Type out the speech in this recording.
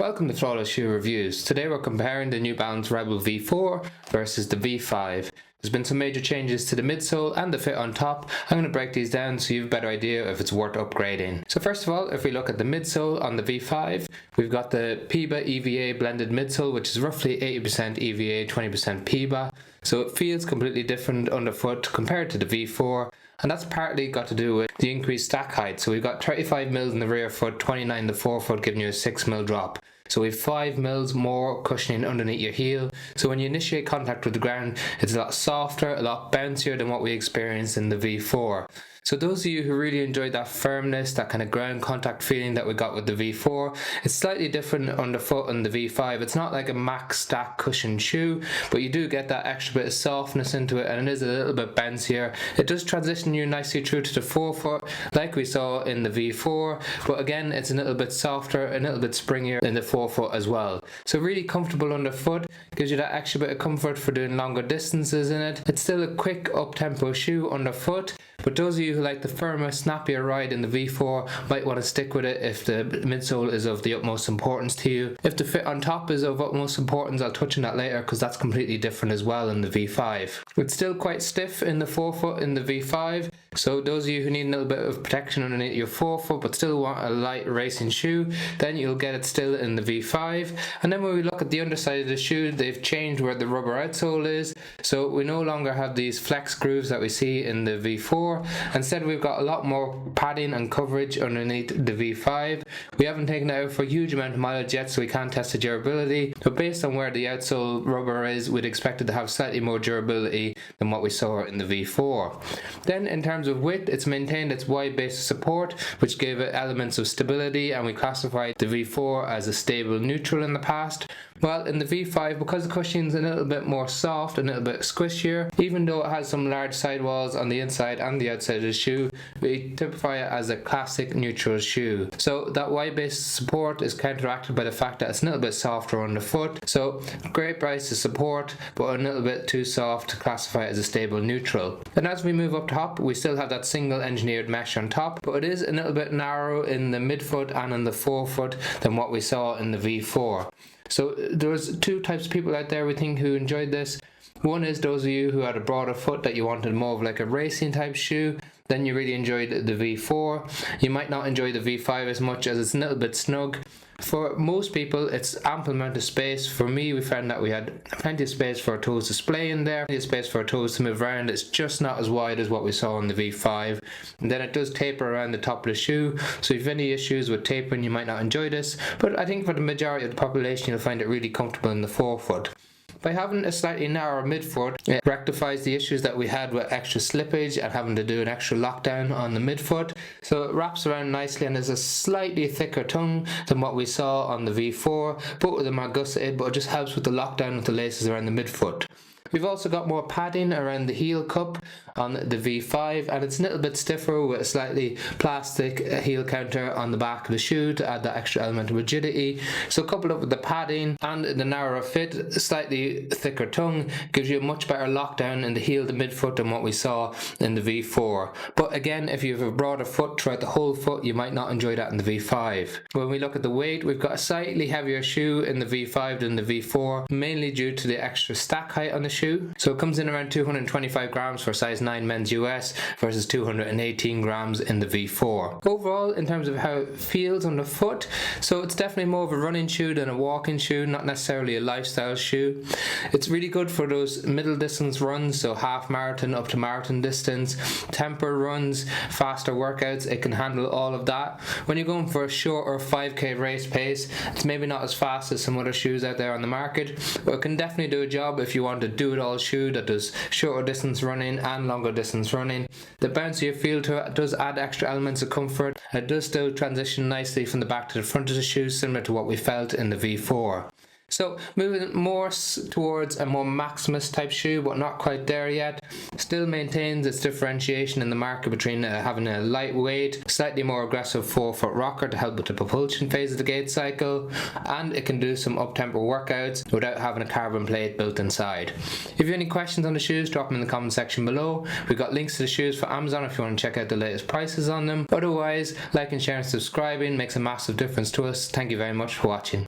Welcome to Flawless Shoe Reviews. Today we're comparing the New Balance Rebel V4 versus the V5. There's been some major changes to the midsole and the fit on top. I'm going to break these down so you have a better idea if it's worth upgrading. So first of all, if we look at the midsole on the V5, we've got the PEBA EVA blended midsole, which is roughly 80% EVA, 20% PEBA. So it feels completely different underfoot compared to the V4. And that's partly got to do with the increased stack height. So we've got 35 mils in the rear foot, 29 in the forefoot, giving you a 6 mil drop. So we have 5 mils more cushioning underneath your heel. So when you initiate contact with the ground, it's a lot softer, a lot bouncier than what we experienced in the V4. So those of you who really enjoyed that firmness, that kind of ground contact feeling that we got with the V4, it's slightly different underfoot on the V5. It's not like a max stack cushion shoe, but you do get that extra bit of softness into it, and it is a little bit bouncier. It does transition you nicely through to the forefoot like we saw in the V4, but again it's a little bit softer, a little bit springier in the forefoot as well. So really comfortable underfoot, gives you that extra bit of comfort for doing longer distances in it. It's still a quick up-tempo shoe underfoot, but those of you who like the firmer, snappier ride in the V4 might want to stick with it if the midsole is of the utmost importance to you. If the fit on top is of utmost importance, I'll touch on that later because that's completely different as well in the V5. It's still quite stiff in the forefoot in the V5, so those of you who need a little bit of protection underneath your forefoot but still want a light racing shoe, then you'll get it still in the V5. And then when we look at the underside of the shoe, they've changed where the rubber outsole is, so we no longer have these flex grooves that we see in the V4. Instead we've got a lot more padding and coverage underneath the V5. We haven't taken it out for a huge amount of mileage yet, so we can't test the durability, but based on where the outsole rubber is, we'd expect it to have slightly more durability than what we saw in the V4. Then in terms of width, it's maintained its wide base of support, which gave it elements of stability, and we classified the V4 as a stable neutral in the past. Well, in the V5, because the cushion's a little bit more soft, a little bit squishier, even though it has some large sidewalls on the inside and the outside of the shoe, we typify it as a classic neutral shoe. So that wide base support is counteracted by the fact that it's a little bit softer underfoot. So great base of support, but a little bit too soft to classify it as a stable neutral. And as we move up top, we still have that single engineered mesh on top, but it is a little bit narrow in the midfoot and in the forefoot than what we saw in the V4. So there's two types of people out there we think who enjoyed this. One is those of you who had a broader foot that you wanted more of like a racing type shoe, then you really enjoyed the V4. You might not enjoy the V5 as much as it's a little bit snug. For most people, it's ample amount of space. For me, we found that we had plenty of space for our toes to splay in there, plenty of space for our toes to move around. It's just not as wide as what we saw in the V5. And then it does taper around the top of the shoe, so if you have any issues with tapering, you might not enjoy this. But I think for the majority of the population, you'll find it really comfortable in the forefoot. By having a slightly narrower midfoot, it rectifies the issues that we had with extra slippage and having to do an extra lockdown on the midfoot. So it wraps around nicely and is a slightly thicker tongue than what we saw on the V4. Both of them are gusseted, but it just helps with the lockdown with the laces around the midfoot. We've also got more padding around the heel cup on the V5, and it's a little bit stiffer with a slightly plastic heel counter on the back of the shoe to add that extra element of rigidity. So coupled up with the padding and the narrower fit, a slightly thicker tongue gives you a much better lockdown in the heel to midfoot than what we saw in the V4. But again, if you have a broader foot throughout the whole foot, you might not enjoy that in the V5. When we look at the weight, we've got a slightly heavier shoe in the V5 than the V4, mainly due to the extra stack height on the shoe. So it comes in around 225 grams for size 9 men's US versus 218 grams in the V4. Overall, in terms of how it feels on the foot, so it's definitely more of a running shoe than a walking shoe, not necessarily a lifestyle shoe. It's really good for those middle distance runs, so half marathon up to marathon distance, tempo runs, faster workouts. It can handle all of that. When you're going for a shorter 5k race pace, it's maybe not as fast as some other shoes out there on the market, but it can definitely do a job if you want to do it all shoe that does shorter distance running and longer distance running. The bouncier feel to it does add extra elements of comfort. It does still transition nicely from the back to the front of the shoe, similar to what we felt in the V4. So moving more towards a more Maximus type shoe, but not quite there yet. Still maintains its differentiation in the market between having a lightweight, slightly more aggressive forefoot rocker to help with the propulsion phase of the gait cycle, and it can do some up-tempo workouts without having a carbon plate built inside. If you have any questions on the shoes, drop them in the comment section below. We've got links to the shoes for Amazon if you want to check out the latest prices on them. Otherwise, like and share and subscribing makes a massive difference to us. Thank you very much for watching.